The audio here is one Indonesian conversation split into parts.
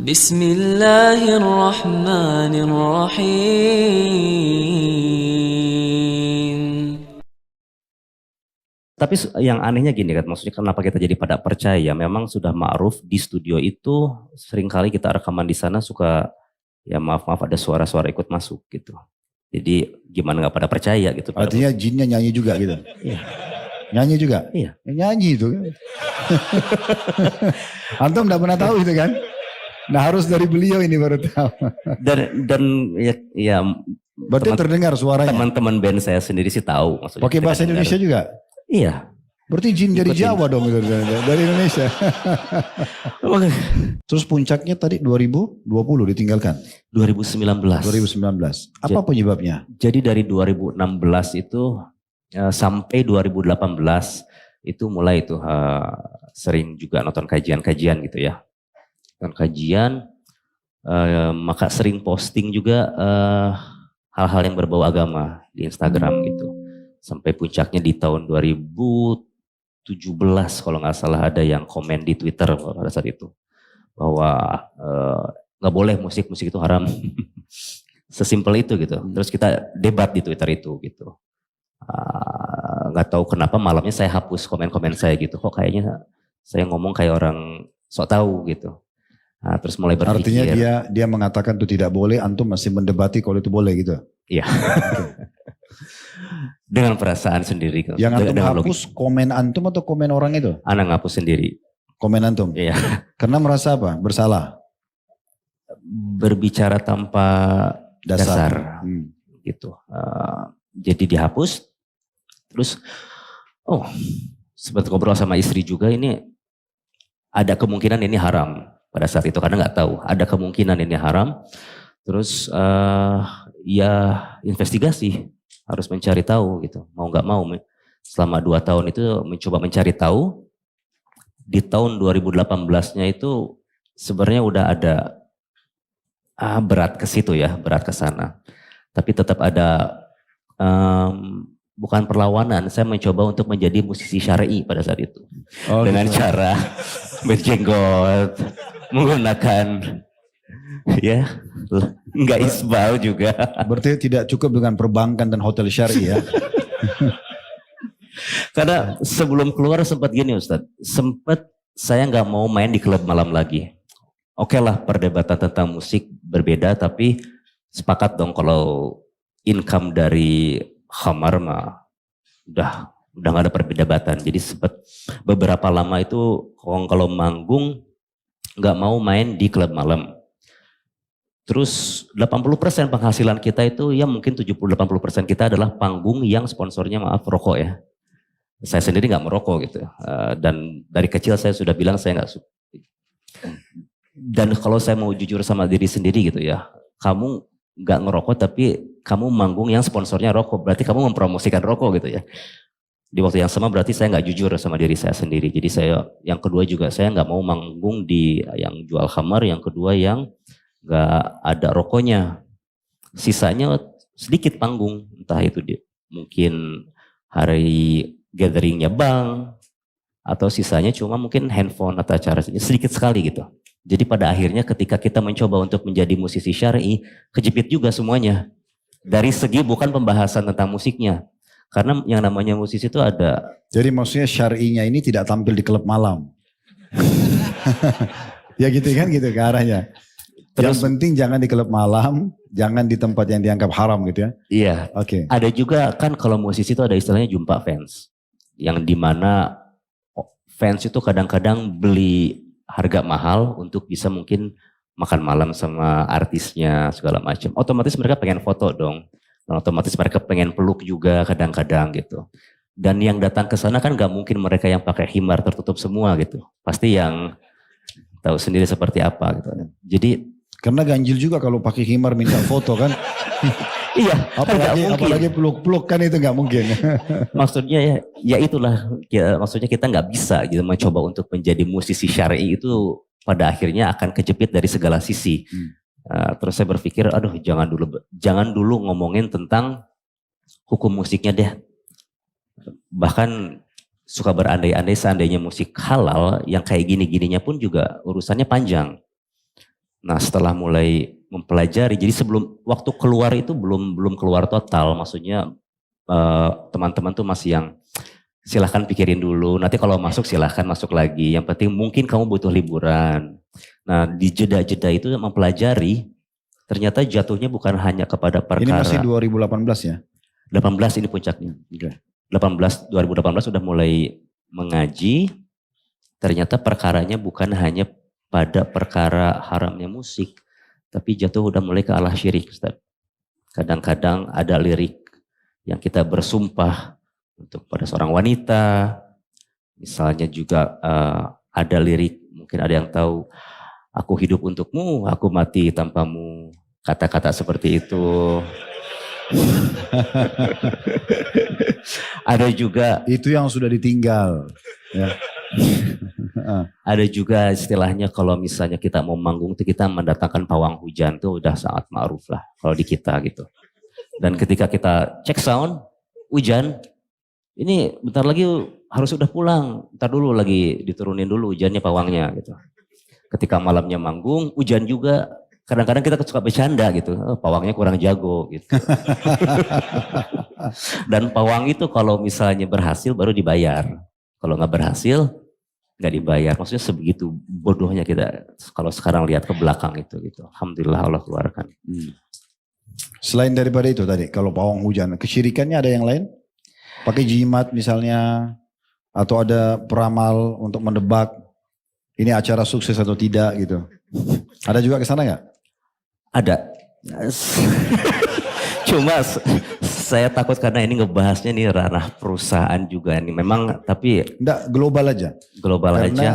Bismillahirrahmanirrahim. Tapi yang anehnya gini kan, maksudnya kenapa kita jadi pada percaya, memang sudah ma'ruf di studio itu seringkali kita rekaman di sana suka, ya maaf-maaf ada suara-suara ikut masuk gitu. Jadi gimana nggak pada percaya gitu. Artinya jinnya nyanyi juga gitu. Iya. Nyanyi juga? Iya. Ya, nyanyi itu. Antum enggak pernah tahu itu kan? Nah harus dari beliau ini baru tahu. Dan ya berarti terdengar suaranya. Teman-teman band saya sendiri sih tahu. Pakai bahasa Indonesia juga? Iya. Berarti jin dari Jawa dong itu, dari Indonesia. Terus puncaknya tadi 2020 ditinggalkan? 2019. Apa penyebabnya? Jadi dari 2016 itu sampai 2018 itu mulai itu sering juga nonton kajian-kajian gitu ya. Nonton kajian, maka sering posting juga hal-hal yang berbau agama di Instagram gitu. Sampai puncaknya di tahun 2017 kalau nggak salah ada yang komen di Twitter pada saat itu bahwa nggak boleh musik itu haram. Sesimpel itu gitu. Terus kita debat di Twitter itu gitu. Nggak tahu kenapa malamnya saya hapus komen-komen saya gitu. Kok kayaknya saya ngomong kayak orang sok tahu gitu. Nah, terus mulai berpikir. Artinya dia mengatakan itu tidak boleh, antum masih mendebati kalau itu boleh gitu. Iya. Dengan perasaan sendiri. Yang antum hapus komen antum atau komen orang itu? Anak ngapus sendiri. Komen antum? Iya. Karena merasa apa? Bersalah? Berbicara tanpa dasar. Gitu. Jadi dihapus. Terus, sempat ngobrol sama istri juga, ini ada kemungkinan ini haram pada saat itu, karena nggak tahu. Ada kemungkinan ini haram. Terus ya investigasi. Harus mencari tahu gitu, mau nggak mau. Selama 2 tahun itu mencoba mencari tahu. Di tahun 2018-nya itu sebenarnya udah ada berat ke situ ya, berat ke sana. Tapi tetap ada bukan perlawanan. Saya mencoba untuk menjadi musisi syar'i pada saat itu, dengan cara berjenggot, menggunakan ya nggak isbal juga. Berarti tidak cukup dengan perbankan dan hotel syari ya. Karena sebelum keluar sempat gini Ustadz, sempat saya nggak mau main di klub malam lagi. Oke lah, perdebatan tentang musik berbeda, tapi sepakat dong kalau income dari khamar mah udah nggak ada perdebatan. Jadi sempat beberapa lama itu kalau manggung nggak mau main di klub malam. Terus 80% penghasilan kita itu ya mungkin 70-80% kita adalah panggung yang sponsornya rokok ya. Saya sendiri nggak merokok gitu. Dan dari kecil saya sudah bilang saya nggak suka. Dan kalau saya mau jujur sama diri sendiri gitu ya, kamu nggak ngerokok tapi kamu manggung yang sponsornya rokok, berarti kamu mempromosikan rokok gitu ya. Di waktu yang sama berarti saya nggak jujur sama diri saya sendiri. Jadi saya yang kedua juga saya nggak mau manggung di yang jual khamar, yang kedua yang nggak ada rokoknya. Sisanya sedikit panggung, entah itu mungkin hari gatheringnya bank, atau sisanya cuma mungkin handphone atau acara sedikit sekali gitu. Jadi pada akhirnya ketika kita mencoba untuk menjadi musisi syar'i, kejepit juga semuanya. Dari segi bukan pembahasan tentang musiknya. Karena yang namanya musisi itu ada. Jadi maksudnya syar'inya ini tidak tampil di klub malam. Ya gitu kan, gitu ke arahnya. Terus, yang penting jangan di klub malam, jangan di tempat yang dianggap haram gitu ya. Iya. Oke. Ada juga kan kalau musisi itu ada istilahnya jumpa fans. Yang dimana fans itu kadang-kadang beli harga mahal untuk bisa mungkin makan malam sama artisnya segala macam. Otomatis mereka pengen foto dong. Dan otomatis mereka pengen peluk juga kadang-kadang gitu. Dan yang datang ke sana kan gak mungkin mereka yang pakai himar tertutup semua gitu. Pasti yang tahu sendiri seperti apa gitu. Jadi karena ganjil juga kalau pakai himar minta foto kan. Iya, apalagi peluk-peluk kan itu nggak mungkin. Maksudnya ya itulah, ya, maksudnya kita nggak bisa gitu mencoba untuk menjadi musisi syar'i itu pada akhirnya akan kejepit dari segala sisi. Terus saya berpikir, aduh jangan dulu ngomongin tentang hukum musiknya deh. Bahkan suka berandai-andai seandainya musik halal yang kayak gini-gininya pun juga urusannya panjang. Nah setelah mulai mempelajari, jadi sebelum waktu keluar itu belum keluar total, maksudnya teman-teman tuh masih yang silahkan pikirin dulu, nanti kalau masuk silahkan masuk lagi, yang penting mungkin kamu butuh liburan. Nah di jeda-jeda itu mempelajari, ternyata jatuhnya bukan hanya kepada perkara. Ini masih 2018 ya? 18 ini puncaknya. 2018 sudah mulai mengaji, ternyata perkaranya bukan hanya pada perkara haramnya musik, tapi jatuh udah mulai ke arah syirik, Ustaz. Kadang-kadang ada lirik yang kita bersumpah untuk pada seorang wanita, misalnya juga ada lirik, mungkin ada yang tahu, aku hidup untukmu, aku mati tanpamu, kata-kata seperti itu. Ada juga itu yang sudah ditinggal. Ya. Ada juga istilahnya kalau misalnya kita mau manggung itu kita mendatangkan pawang hujan tuh udah sangat ma'ruf lah kalau di kita gitu. Dan ketika kita cek sound, hujan, ini bentar lagi harus udah pulang, bentar dulu lagi diturunin dulu hujannya pawangnya gitu. Ketika malamnya manggung, hujan juga, kadang-kadang kita suka bercanda gitu, oh, pawangnya kurang jago gitu. Dan pawang itu kalau misalnya berhasil baru dibayar, kalau nggak berhasil nggak dibayar. Maksudnya sebegitu bodohnya kita kalau sekarang lihat ke belakang itu gitu. Alhamdulillah Allah keluarkan. Selain daripada itu tadi, kalau pawang hujan, kesyirikannya ada yang lain? Pakai jimat misalnya, atau ada peramal untuk mendebak ini acara sukses atau tidak gitu. Ada juga ke sana nggak? Ada. Cuma saya takut karena ini ngebahasnya nih ranah perusahaan juga nih. Memang tapi enggak, global aja. Global karena, aja.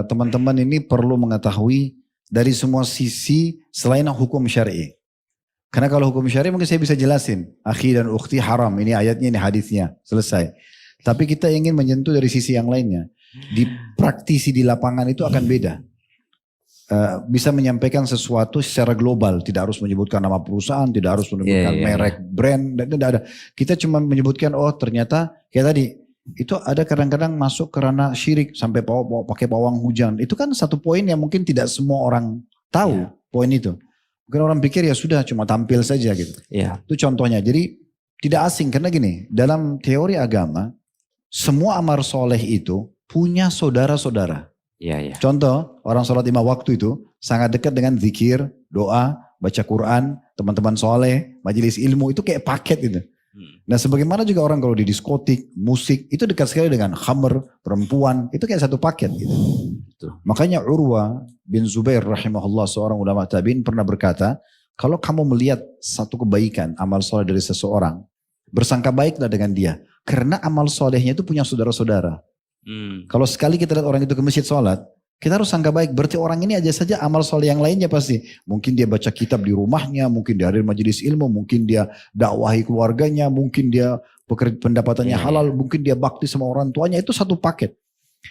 Teman-teman ini perlu mengetahui dari semua sisi selain hukum syar'i. Karena kalau hukum syar'i mungkin saya bisa jelasin. Akhi dan ukhti haram, ini ayatnya, ini hadisnya, selesai. Tapi kita ingin menyentuh dari sisi yang lainnya. Di praktisi di lapangan itu akan beda. Bisa menyampaikan sesuatu secara global. Tidak harus menyebutkan nama perusahaan, tidak harus menyebutkan merek, brand. Tidak ada. Kita cuma menyebutkan, oh ternyata kayak tadi. Itu ada kadang-kadang masuk ke ranah syirik sampai pakai pawang hujan. Itu kan satu poin yang mungkin tidak semua orang tahu poin itu. Mungkin orang pikir ya sudah cuma tampil saja gitu. Itu contohnya. Jadi tidak asing karena gini, dalam teori agama semua amal soleh itu punya saudara-saudara. Contoh orang sholat 5 waktu itu sangat dekat dengan zikir, doa, baca Quran, teman-teman soleh, majelis ilmu itu kayak paket gitu. Nah sebagaimana juga orang kalau di diskotik, musik itu dekat sekali dengan khamr, perempuan, itu kayak satu paket gitu. Makanya Urwa bin Zubair rahimahullah seorang ulama tabi'in pernah berkata, kalau kamu melihat satu kebaikan amal soleh dari seseorang, bersangka baiklah dengan dia. Karena amal solehnya itu punya saudara-saudara. Kalau sekali kita lihat orang itu ke masjid sholat, kita harus sangka baik. Berarti orang ini aja saja amal soleh yang lainnya pasti. Mungkin dia baca kitab di rumahnya, mungkin dia hadir majelis ilmu, mungkin dia dakwahi keluarganya, mungkin dia pendapatannya halal, mungkin dia bakti sama orang tuanya. Itu satu paket.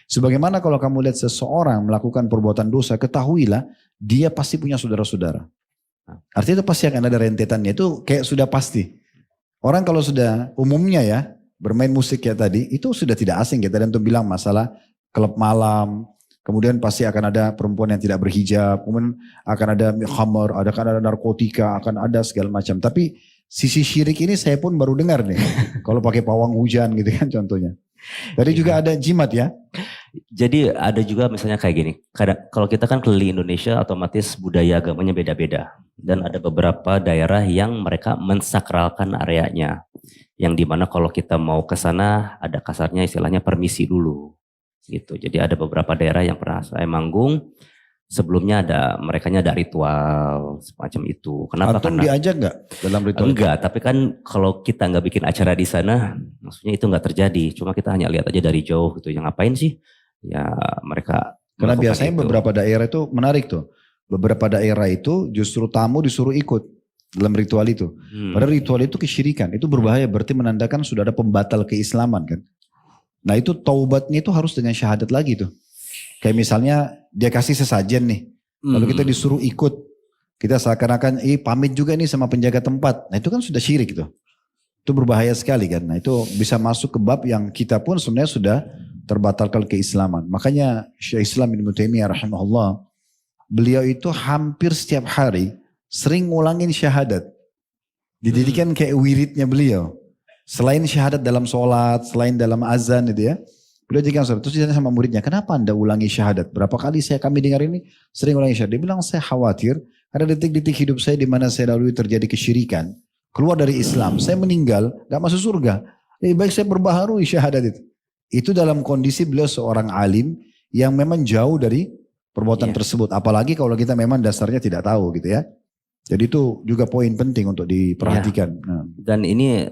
Sebagaimana kalau kamu lihat seseorang melakukan perbuatan dosa, ketahuilah dia pasti punya saudara-saudara. Artinya itu pasti akan ada rentetannya. Itu kayak sudah pasti. Orang kalau sudah umumnya ya, bermain musik ya tadi, itu sudah tidak asing. Kita tentu bilang masalah klub malam, kemudian pasti akan ada perempuan yang tidak berhijab, kemudian akan ada khamar, akan ada narkotika, akan ada segala macam. Tapi sisi syirik ini saya pun baru dengar nih, kalau pakai pawang hujan gitu kan contohnya. Tadi juga ada jimat ya. Jadi ada juga misalnya kayak gini, kalau kita kan keliling Indonesia otomatis budaya agamanya beda-beda. Dan ada beberapa daerah yang mereka mensakralkan areanya. Yang dimana kalau kita mau ke sana ada kasarnya istilahnya permisi dulu. Gitu. Jadi ada beberapa daerah yang pernah saya manggung, sebelumnya merekanya ada ritual semacam itu. Kenapa? Antum diajak nggak dalam ritual? Enggak, tapi kan kalau kita nggak bikin acara di sana, maksudnya itu nggak terjadi. Cuma kita hanya lihat aja dari jauh gitu. Yang ngapain sih? Ya mereka. Karena biasanya itu. Beberapa daerah itu menarik tuh. Beberapa daerah itu justru tamu disuruh ikut dalam ritual itu. Padahal ritual itu kesyirikan. Itu berbahaya. Berarti menandakan sudah ada pembatal keislaman kan. Nah itu taubatnya itu harus dengan syahadat lagi tuh. Kayak misalnya dia kasih sesajen nih. Lalu kita disuruh ikut. Kita seakan-akan pamit juga nih sama penjaga tempat. Nah itu kan sudah syirik tuh. Itu berbahaya sekali kan. Nah itu bisa masuk ke bab yang kita pun sebenarnya sudah terbatalkan keislaman. Makanya Syekh Islam Ibnu Taimiyah rahimahullah beliau itu hampir setiap hari sering ngulangin syahadat. Dijadikan kayak wiridnya beliau. Selain syahadat dalam sholat, selain dalam azan itu ya. Beliau jadikan sholat. Terus ditanya sama muridnya, kenapa anda ulangi syahadat? Berapa kali kami dengar ini sering ulangi syahadat. Dia bilang, saya khawatir karena detik-detik hidup saya di mana saya lalui terjadi kesyirikan. Keluar dari Islam, saya meninggal, gak masuk surga. Lebih baik saya perbaharui syahadat itu. Itu dalam kondisi beliau seorang alim yang memang jauh dari perbuatan tersebut. Apalagi kalau kita memang dasarnya tidak tahu gitu ya. Jadi itu juga poin penting untuk diperhatikan. Nah. Dan ini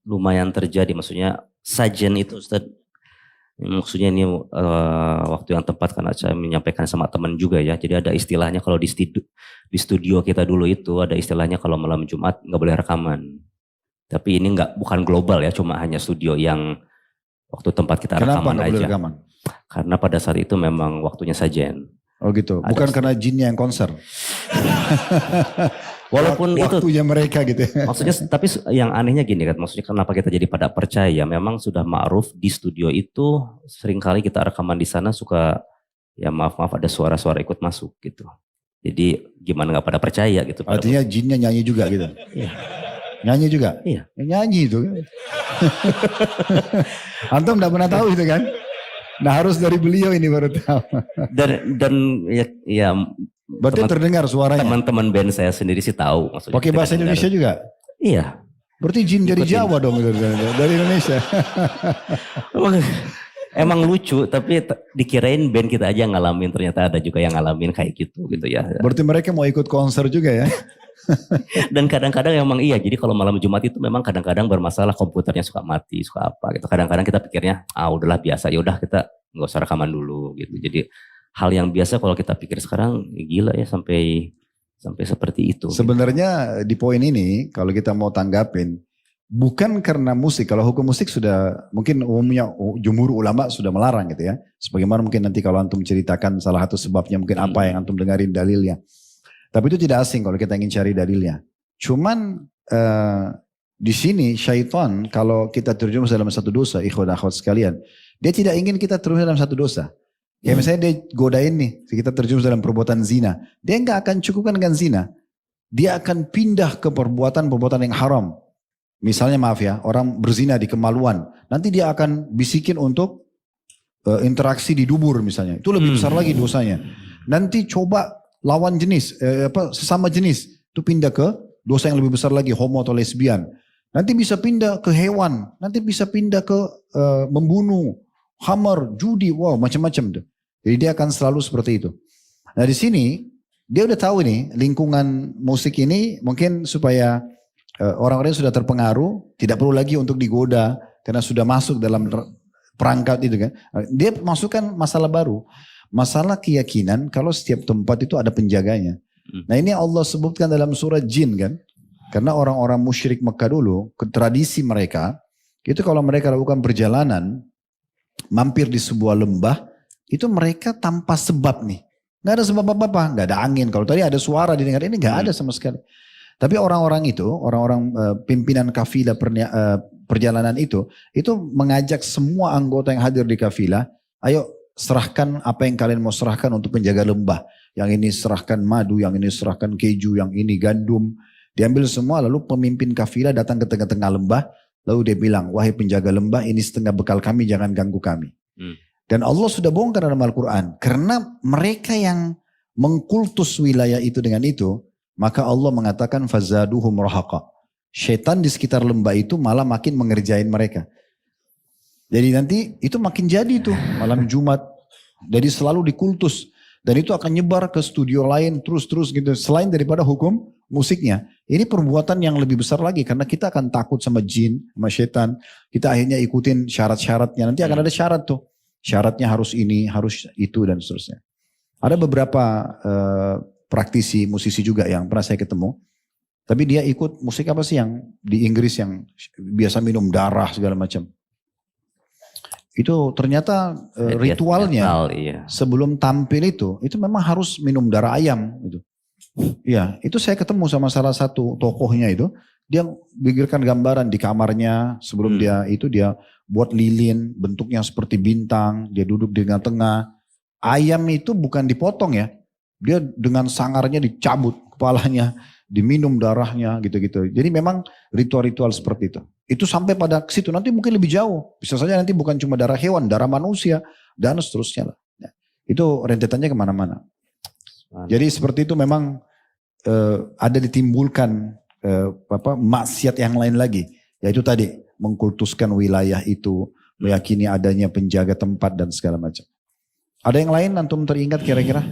lumayan terjadi, maksudnya sajen itu Ustaz, maksudnya ini waktu yang tepat karena saya menyampaikan sama teman juga ya. Jadi ada istilahnya kalau di studio kita dulu itu ada istilahnya kalau malam Jumat nggak boleh rekaman. Tapi ini bukan global ya, cuma hanya studio yang waktu tempat kita rekaman aja. Boleh rekaman? Karena pada saat itu memang waktunya sajen. Oh gitu, bukan karena jinnya yang konser. Walaupun waktunya mereka gitu. Maksudnya, tapi yang anehnya gini kan, maksudnya kenapa kita jadi pada percaya? Memang sudah ma'ruf di studio itu seringkali kita rekaman di sana suka ya maaf ada suara-suara ikut masuk gitu. Jadi gimana nggak pada percaya gitu? Artinya jinnya nyanyi juga gitu. Iya. Nyanyi juga? Iya. Nyanyi itu. Antum nggak pernah tahu itu kan? Nah harus dari beliau ini baru tahu. Dan ya berarti terdengar suaranya. Teman-teman band saya sendiri sih tahu. Pakai bahasa Indonesia juga? Iya. Berarti jin dari Jawa dong dari Indonesia. Emang lucu, tapi dikirain band kita aja ngalamin, ternyata ada juga yang ngalamin kayak gitu ya. Berarti mereka mau ikut konser juga ya? Dan kadang-kadang emang iya, jadi kalau malam Jumat itu memang kadang-kadang bermasalah, komputernya suka mati, suka apa gitu. Kadang-kadang kita pikirnya, udahlah biasa, ya udah kita nggak usah rekaman dulu gitu. Jadi hal yang biasa kalau kita pikir sekarang gila ya sampai seperti itu. Sebenarnya di poin ini kalau kita mau tanggapin, bukan karena musik. Kalau hukum musik sudah mungkin umumnya jumhur ulama sudah melarang gitu ya. Sebagaimana mungkin nanti kalau antum ceritakan salah satu sebabnya mungkin apa yang antum dengarin dalilnya. Tapi itu tidak asing kalau kita ingin cari dalilnya. Cuman di sini syaitan kalau kita terjerumus dalam satu dosa, ikhwan akhwat sekalian, dia tidak ingin kita terjerumus dalam satu dosa. Ya misalnya dia godain nih, kita terjerumus dalam perbuatan zina. Dia nggak akan cukupkan dengan zina. Dia akan pindah ke perbuatan yang haram. Misalnya maaf ya, orang berzina di kemaluan. Nanti dia akan bisikin untuk interaksi di dubur misalnya. Itu lebih besar lagi dosanya. Nanti coba lawan jenis, sesama jenis. Itu pindah ke dosa yang lebih besar lagi, homo atau lesbian. Nanti bisa pindah ke hewan. Nanti bisa pindah ke membunuh, khamar, judi, wow macam-macam tuh. Jadi dia akan selalu seperti itu. Nah di sini, dia udah tahu nih lingkungan musik ini mungkin supaya orang-orang yang sudah terpengaruh tidak perlu lagi untuk digoda karena sudah masuk dalam perangkat itu kan. Dia masukkan masalah baru, masalah keyakinan kalau setiap tempat itu ada penjaganya. Nah ini Allah sebutkan dalam surah Jin kan, karena orang-orang musyrik Mekah dulu, tradisi mereka itu kalau mereka lakukan perjalanan mampir di sebuah lembah itu mereka tanpa sebab nih, nggak ada sebab apa-apa, nggak ada angin. Kalau tadi ada suara didengar, ini nggak ada sama sekali. Tapi orang-orang itu, orang-orang pimpinan kafilah perjalanan itu mengajak semua anggota yang hadir di kafilah, ayo serahkan apa yang kalian mau serahkan untuk penjaga lembah. Yang ini serahkan madu, yang ini serahkan keju, yang ini gandum. Diambil semua, lalu pemimpin kafilah datang ke tengah-tengah lembah, lalu dia bilang, wahai penjaga lembah, ini setengah bekal kami, jangan ganggu kami. Dan Allah sudah bongkar dalam Al-Quran, karena mereka yang mengkultus wilayah itu dengan itu, maka Allah mengatakan fazaduhum rahaqa. Syaitan di sekitar lembah itu malah makin mengerjain mereka. Jadi nanti itu makin jadi tuh malam Jumat. Jadi selalu dikultus. Dan itu akan nyebar ke studio lain terus-terus gitu. Selain daripada hukum musiknya. Ini perbuatan yang lebih besar lagi. Karena kita akan takut sama jin, sama syaitan. Kita akhirnya ikutin syarat-syaratnya. Nanti akan ada syarat tuh. Syaratnya harus ini, harus itu dan seterusnya. Ada beberapa praktisi musisi juga yang pernah saya ketemu. Tapi dia ikut musik apa sih yang di Inggris yang biasa minum darah segala macam. Itu ternyata ritualnya sebelum tampil itu memang harus minum darah ayam. Gitu. Ya, itu saya ketemu sama salah satu tokohnya itu. Dia bikinkan gambaran di kamarnya sebelum dia buat lilin bentuknya seperti bintang. Dia duduk di tengah-tengah. Ayam itu bukan dipotong ya. Dia dengan sangarnya dicabut kepalanya, diminum darahnya gitu-gitu. Jadi memang ritual-ritual seperti itu. Itu sampai pada ke situ, nanti mungkin lebih jauh. Bisa saja nanti bukan cuma darah hewan, darah manusia, dan seterusnya lah. Ya. Itu rentetannya kemana-mana. Jadi seperti itu memang ada ditimbulkan maksiat yang lain lagi. Yaitu tadi, mengkultuskan wilayah itu, meyakini adanya penjaga tempat dan segala macam. Ada yang lain antum teringat kira-kira?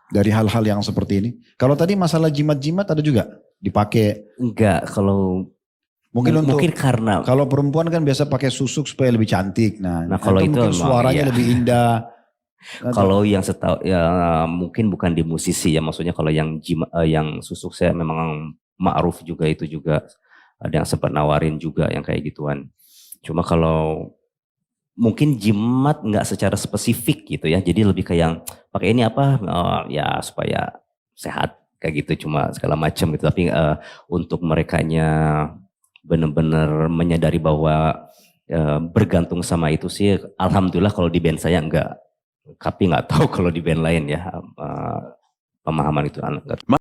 Dari hal-hal yang seperti ini. Kalau tadi masalah jimat-jimat ada juga dipakai. Enggak, kalau Mungkin karena kalau perempuan kan biasa pakai susuk supaya lebih cantik. Nah kalau itu mungkin suaranya iya. lebih indah. Kalau yang setahu ya mungkin bukan di musisi ya, maksudnya kalau yang yang susuk saya memang ma'ruf juga, itu juga ada yang sempat nawarin juga yang kayak gituan. Cuma kalau mungkin jimat nggak secara spesifik gitu ya, jadi lebih kayak yang pakai ini apa ya supaya sehat kayak gitu, cuma segala macam gitu. Tapi untuk merekanya benar-benar menyadari bahwa bergantung sama itu sih, alhamdulillah kalau di band saya enggak. Tapi nggak tahu kalau di band lain ya pemahaman itu.